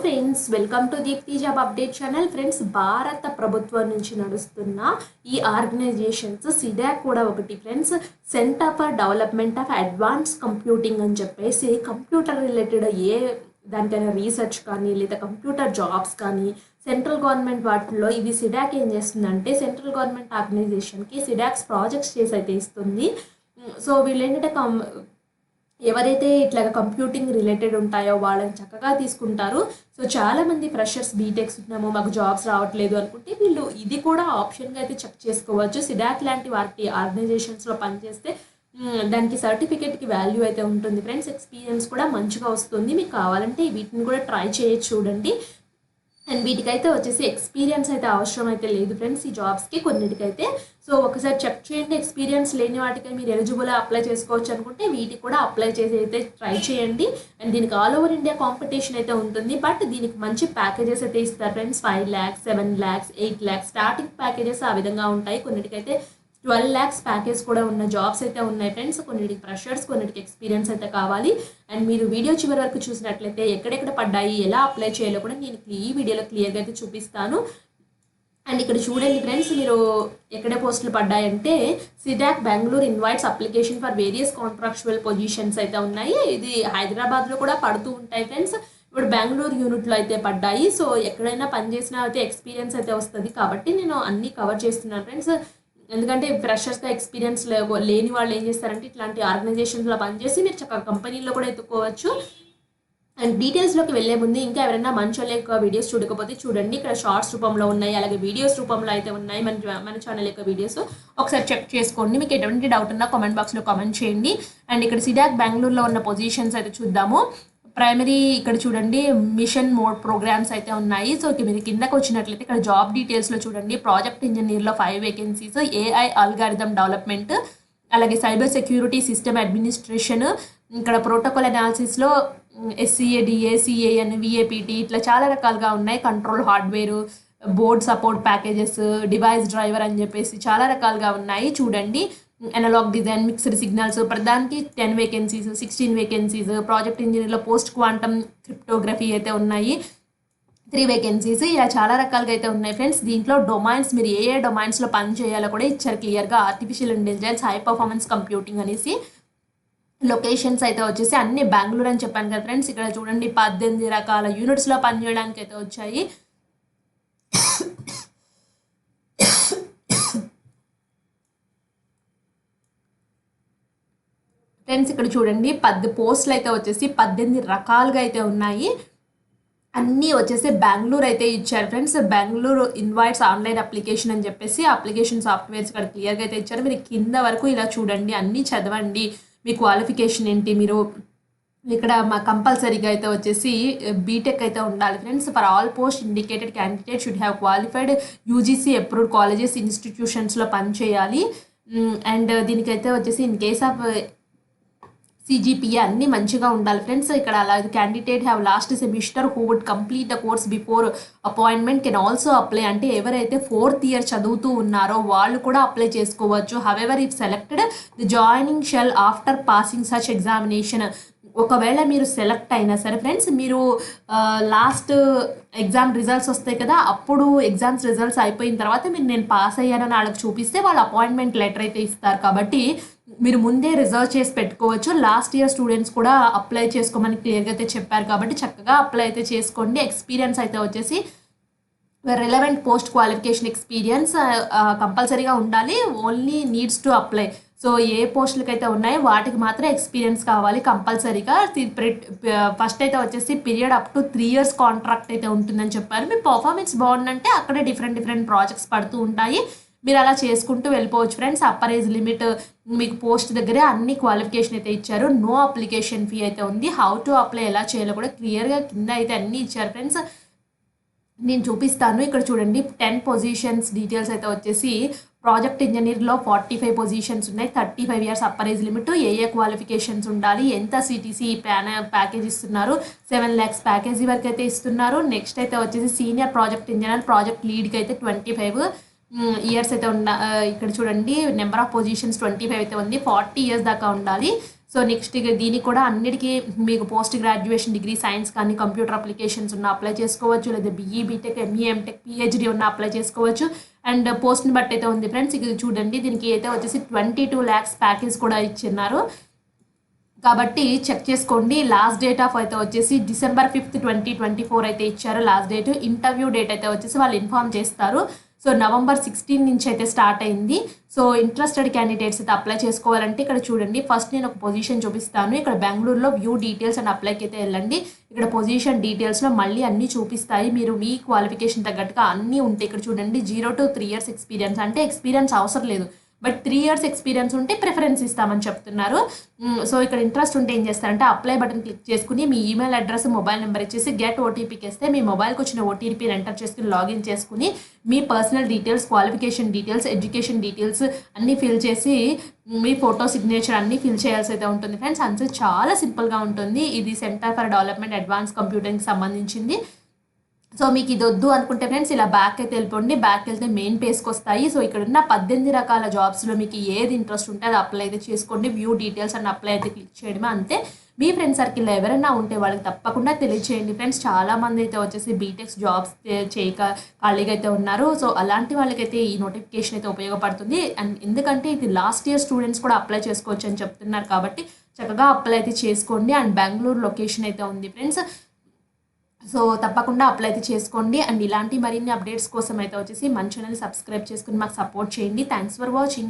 Friends, welcome to Deepti job update channel. Friends, భారత ప్రభుత్వం నుంచి నడుస్తున్న ఈ ఆర్గనైజేషన్స్ సిడాక్ కూడా ఒకటి friends. Centre for development of advance computing అని చెప్పేసి కంప్యూటర్ రిలేటెడ్ దానికైనా రీసెర్చ్ కానీ లేదా కంప్యూటర్ జాబ్స్ కానీ సెంట్రల్ గవర్నమెంట్ వాటిల్లో ఇది సిడాక్ ఏం చేస్తుందంటే సెంట్రల్ గవర్నమెంట్ ఆర్గనైజేషన్కి సిడాక్స్ ప్రాజెక్ట్స్ చేసి అయితే ఇస్తుంది. సో వీళ్ళు ఏంటంటే ఎవరైతే ఇట్లా కంప్యూటింగ్ రిలేటెడ్ ఉంటాయో వాళ్ళని చక్కగా తీసుకుంటారు. సో చాలామంది ఫ్రెషర్స్ బీటెక్స్ ఉన్నాము, మాకు జాబ్స్ రావట్లేదు అనుకుంటే వీళ్ళు ఇది కూడా ఆప్షన్గా అయితే చెక్ చేసుకోవచ్చు. సిడాక్ లాంటి వాటి ఆర్గనైజేషన్స్లో పనిచేస్తే దానికి సర్టిఫికేట్కి వాల్యూ అయితే ఉంటుంది ఫ్రెండ్స్. ఎక్స్పీరియన్స్ కూడా మంచిగా వస్తుంది. మీకు కావాలంటే వీటిని కూడా ట్రై చేయొచ్చు చూడండి. అండ్ వీటికైతే వచ్చేసి ఎక్స్పీరియన్స్ అయితే అవసరం అయితే లేదు ఫ్రెండ్స్ ఈ జాబ్స్కి కొన్నిటికైతే. సో ఒకసారి చెక్ చేయండి. ఎక్స్పీరియన్స్ లేని వాటికి మీరు ఎలిజిబుల్ అప్లై చేసుకోవచ్చు అనుకుంటే వీటికి కూడా అప్లై చేసి అయితే ట్రై చేయండి. అండ్ దీనికి ఆల్ ఓవర్ ఇండియా కాంపిటీషన్ అయితే ఉంటుంది. బట్ దీనికి మంచి ప్యాకేజెస్ అయితే ఇస్తారు friends. 5 lakhs, 7 lakhs, 8 lakhs starting packages ఆ విధంగా ఉంటాయి. కొన్నిటికైతే 12 lakhs ప్యాకేజ్ కూడా ఉన్న జాబ్స్ అయితే ఉన్నాయి ఫ్రెండ్స్. కొన్నిటికి ఫ్రెషర్స్, కొన్నిటికి ఎక్స్పీరియన్స్ అయితే కావాలి. అండ్ మీరు వీడియో చివరి వరకు చూసినట్లయితే ఎక్కడెక్కడ పడ్డాయి, ఎలా అప్లై చేయాలో కూడా నేను ఈ వీడియోలో క్లియర్గా అయితే చూపిస్తాను. అండ్ ఇక్కడ చూడండి ఫ్రెండ్స్, మీరు ఎక్కడ పోస్టులు పడ్డాయంటే CDAC Bengaluru invites application for various contractual positions అయితే ఉన్నాయి. ఇది హైదరాబాద్లో కూడా పడుతూ ఉంటాయి ఫ్రెండ్స్. ఇప్పుడు బెంగళూరు యూనిట్లో అయితే పడ్డాయి. సో ఎక్కడైనా పనిచేసినా అయితే ఎక్స్పీరియన్స్ అయితే వస్తుంది కాబట్టి నేను అన్నీ కవర్ చేస్తున్నాను ఫ్రెండ్స్. ఎందుకంటే ఫ్రెషర్స్గా ఎక్స్పీరియన్స్ లేని వాళ్ళు ఏం చేస్తారంటే ఇట్లాంటి ఆర్గనైజేషన్స్లో పనిచేసి మీరు చక్కగా కంపెనీలో కూడా ఎత్తుకోవచ్చు. అండ్ డీటెయిల్స్లోకి వెళ్ళే ముందు ఇంకా ఎవరైనా మంచి యొక్క వీడియోస్ చూడకపోతే చూడండి. ఇక్కడ షార్ట్స్ రూపంలో ఉన్నాయి, అలాగే వీడియోస్ రూపంలో అయితే ఉన్నాయి మన ఛానల్ యొక్క వీడియోస్. ఒకసారి చెక్ చేసుకోండి. మీకు ఎటువంటి డౌట్ ఉన్నా కామెంట్ బాక్స్లో కామెంట్ చేయండి. అండ్ ఇక్కడ సిడాక్ బెంగళూరులో ఉన్న పొజిషన్స్ అయితే చూద్దాము. ప్రైమరీ ఇక్కడ చూడండి మిషన్ మోడ్ ప్రోగ్రామ్స్ అయితే ఉన్నాయి. సో మీరు కిందకు వచ్చినట్లయితే ఇక్కడ జాబ్ డీటెయిల్స్లో చూడండి. ప్రాజెక్ట్ ఇంజనీర్లో 5 vacancies, AI అల్గారిథం డెవలప్మెంట్, అలాగే సైబర్ సెక్యూరిటీ సిస్టమ్ అడ్మినిస్ట్రేషన్, ఇక్కడ ప్రోటోకాల్ అనాలిసిస్లో SCA, DA, CAN, VAPT ఇట్లా చాలా రకాలుగా ఉన్నాయి. Control hardware, board support packages, device driver అని చెప్పేసి చాలా రకాలుగా ఉన్నాయి చూడండి. అనలాగ్ డిజైన్, మిక్స్డ్ సిగ్నల్స్, ప్రధానికి 10 vacancies, 16 vacancies. ప్రాజెక్ట్ ఇంజనీర్లో పోస్ట్ క్వాంటమ్ క్రిప్టోగ్రఫీ అయితే ఉన్నాయి, 3 vacancies. ఇలా చాలా రకాలుగా అయితే ఉన్నాయి ఫ్రెండ్స్. దీంట్లో డొమైన్స్ మీరు ఏ డొమైన్స్లో పని చేయాలో కూడా ఇచ్చారు క్లియర్గా. Artificial intelligence, high performance computing అనేసి. లొకేషన్స్ అయితే వచ్చేసి అన్ని బెంగళూరు అని చెప్పాను కదా ఫ్రెండ్స్. ఇక్కడ చూడండి 18 రకాల యూనిట్స్లో పనిచేయడానికి అయితే వచ్చాయి. ఫ్రెండ్స్ ఇక్కడ చూడండి 10 పోస్టులు అయితే వచ్చేసి 18 రకాలుగా అయితే ఉన్నాయి. అన్నీ వచ్చేసి బెంగళూరు అయితే ఇచ్చారు friends. Bengaluru invites online application అని చెప్పేసి అప్లికేషన్ సాఫ్ట్వేర్స్ ఇక్కడ క్లియర్గా అయితే ఇచ్చారు. మీరు కింద వరకు ఇలా చూడండి, అన్నీ చదవండి. మీ క్వాలిఫికేషన్ ఏంటి, మీరు ఇక్కడ మా కంపల్సరీగా అయితే వచ్చేసి బీటెక్ అయితే ఉండాలి friends. For all post indicated candidate should have qualified UGC approved colleges ఇన్స్టిట్యూషన్స్లో పనిచేయాలి. అండ్ దీనికైతే వచ్చేసి ఇన్ కేస్ ఆఫ్ CGPA అన్నీ మంచిగా ఉండాలి ఫ్రెండ్స్. ఇక్కడ అలా candidate have last semester who would complete the course before appointment can also apply. అంటే ఎవరైతే 4th year చదువుతూ ఉన్నారో వాళ్ళు కూడా అప్లై చేసుకోవచ్చు. However if selected the joining shall after passing such examination. ఒకవేళ మీరు సెలెక్ట్ అయినా సరే ఫ్రెండ్స్, మీరు లాస్ట్ ఎగ్జామ్ రిజల్ట్స్ వస్తాయి కదా, అప్పుడు ఎగ్జామ్స్ రిజల్ట్స్ అయిపోయిన తర్వాత మీరు నేను పాస్ అయ్యానని వాళ్ళకి చూపిస్తే వాళ్ళు అపాయింట్మెంట్ లెటర్ అయితే ఇస్తారు. కాబట్టి మీరు ముందే రిజర్వ్ చేసి పెట్టుకోవచ్చు. లాస్ట్ ఇయర్ స్టూడెంట్స్ కూడా అప్లై చేసుకోమని క్లియర్గా అయితే చెప్పారు కాబట్టి చక్కగా అప్లై అయితే చేసుకోండి. ఎక్స్పీరియన్స్ అయితే వచ్చేసి రిలవెంట్ పోస్ట్ క్వాలిఫికేషన్ ఎక్స్పీరియన్స్ కంపల్సరీగా ఉండాలి. Only needs to apply. So ఏ పోస్టులకి అయితే ఉన్నాయో వాటికి మాత్రం ఎక్స్పీరియన్స్ కావాలి కంపల్సరీగా. ఫస్ట్ అయితే వచ్చేసి period up to 3 years contract అయితే ఉంటుందని చెప్పారు. మీ పర్ఫార్మెన్స్ బాగుందంటే అక్కడే డిఫరెంట్ ప్రాజెక్ట్స్ పడుతూ ఉంటాయి. మీరు అలా చేసుకుంటూ వెళ్ళిపోవచ్చు ఫ్రెండ్స్. అప్పర్ ఏజ్ లిమిట్ మీకు పోస్ట్ దగ్గరే అన్ని క్వాలిఫికేషన్ అయితే ఇచ్చారు. నో అప్లికేషన్ ఫీ అయితే ఉంది. హౌ టు అప్లై ఎలా చేయాలో కూడా క్లియర్గా కింద అయితే అన్నీ ఇచ్చారు ఫ్రెండ్స్. నేను చూపిస్తాను. ఇక్కడ చూడండి 10 పొజిషన్స్ డీటెయిల్స్ అయితే వచ్చేసి ప్రాజెక్ట్ ఇంజనీర్లో 45 పొజిషన్స్ ఉన్నాయి. 35 years అప్పర్ ఏజ్ లిమిట్, ఏ క్వాలిఫికేషన్స్ ఉండాలి, ఎంత CTC ప్యాకేజ్ ఇస్తున్నారు, 7 lakhs ప్యాకేజీ వరకు అయితే ఇస్తున్నారు. నెక్స్ట్ అయితే వచ్చేసి సీనియర్ ప్రాజెక్ట్ ఇంజనీర్, ప్రాజెక్ట్ లీడ్కి అయితే 25 years అయితే ఇక్కడ చూడండి నెంబర్ ఆఫ్ పొజిషన్స్ 25 అయితే ఉంది. 40 years దాకా ఉండాలి. సో సో నెక్స్ట్ దీనికి కూడా అన్నిటికీ మీకు పోస్ట్ గ్రాడ్యుయేషన్ డిగ్రీ సైన్స్ కానీ కంప్యూటర్ అప్లికేషన్స్ ఉన్న అప్లై చేసుకోవచ్చు, లేదా BE BTech ME MTech PhD ఉన్న అప్లై చేసుకోవచ్చు. అండ్ పోస్ట్ని బట్టి అయితే ఉంది ఫ్రెండ్స్. ఇది చూడండి, దీనికి అయితే వచ్చేసి 22 lakhs ప్యాకేజ్ కూడా ఇచ్చిన్నారు కాబట్టి చెక్ చేసుకోండి. లాస్ట్ డేట్ ఆఫ్ అయితే వచ్చేసి December 5th 2024 అయితే ఇచ్చారు లాస్ట్ డేట్. ఇంటర్వ్యూ డేట్ అయితే వచ్చేసి వాళ్ళు ఇన్ఫార్మ్ చేస్తారు. సో November 16 నుంచి అయితే స్టార్ట్ అయింది. సో ఇంట్రెస్టెడ్ క్యాండిడేట్స్ అయితే అప్లై చేసుకోవాలంటే ఇక్కడ చూడండి, ఫస్ట్ నేను ఒక పొజిషన్ చూపిస్తాను. ఇక్కడ బెంగళూరులో వ్యూ డీటెయిల్స్ అండ్ అప్లైకి అయితే వెళ్ళండి. ఇక్కడ పొజిషన్ డీటెయిల్స్లో మళ్ళీ అన్నీ చూపిస్తాయి. మీరు మీ క్వాలిఫికేషన్ తగ్గట్టుగా అన్నీ ఉంటాయి. ఇక్కడ చూడండి 0 to 3 years ఎక్స్పీరియన్స్, అంటే ఎక్స్పీరియన్స్ అవసరం లేదు, బట్ 3 years ఎక్స్పీరియన్స్ ఉంటే ప్రిఫరెన్స్ ఇస్తామని చెప్తున్నారు. సో ఇక్కడ ఇంట్రెస్ట్ ఉంటే ఏం చేస్తారంటే అప్లై బటన్ క్లిక్ చేసుకుని మీ ఈమెయిల్ అడ్రస్ మొబైల్ నెంబర్ ఇచ్చేసి గెట్ ఓటీపీకి వేస్తే మీ మొబైల్కి వచ్చిన ఓటీపీని ఎంటర్ చేసుకుని లాగిన్ చేసుకుని మీ personal details, qualification details, education details అన్నీ ఫిల్ చేసి మీ ఫోటో సిగ్నేచర్ అన్నీ ఫిల్ చేయాల్సి అయితే ఉంటుంది ఫ్రెండ్స్. అంతే, చాలా సింపుల్గా ఉంటుంది. ఇది సెంటర్ ఫర్ డెవలప్మెంట్ అడ్వాన్స్ కంప్యూటింగ్కి సంబంధించింది. సో మీకు ఇది వద్దు అనుకుంటే ఫ్రెండ్స్ ఇలా బ్యాక్ అయితే వెళ్ళిపోండి. బ్యాక్ వెళ్తే మెయిన్ పేజ్కి వస్తాయి. సో ఇక్కడ ఉన్న 18 రకాల జాబ్స్లో మీకు ఏది ఇంట్రెస్ట్ ఉంటే అది అప్లై అయితే చేసుకోండి. వ్యూ డీటెయిల్స్ అండ్ అప్లై అయితే క్లిక్ చేయడమే, అంతే. మీ ఫ్రెండ్ సర్కిల్లో ఎవరైనా ఉంటే వాళ్ళకి తప్పకుండా తెలియచేయండి ఫ్రెండ్స్. చాలామంది అయితే వచ్చేసి బీటెక్స్ జాబ్స్ చేయక ఖాళీగా అయితే ఉన్నారు. సో అలాంటి వాళ్ళకైతే ఈ నోటిఫికేషన్ అయితే ఉపయోగపడుతుంది. అండ్ ఎందుకంటే ఇది లాస్ట్ ఇయర్ స్టూడెంట్స్ కూడా అప్లై చేసుకోవచ్చు అని చెప్తున్నారు కాబట్టి చక్కగా అప్లై అయితే చేసుకోండి. అండ్ బెంగళూరు లొకేషన్ అయితే ఉంది ఫ్రెండ్స్. సో తప్పకుండా అప్లై అయితే చేసుకోండి. అండ్ ఇలాంటి మరిన్ని అప్డేట్స్ కోసం అయితే వచ్చేసి మన ఛానల్ సబ్స్క్రైబ్ చేసుకుని మాకు సపోర్ట్ చేయండి. Thanks for watching.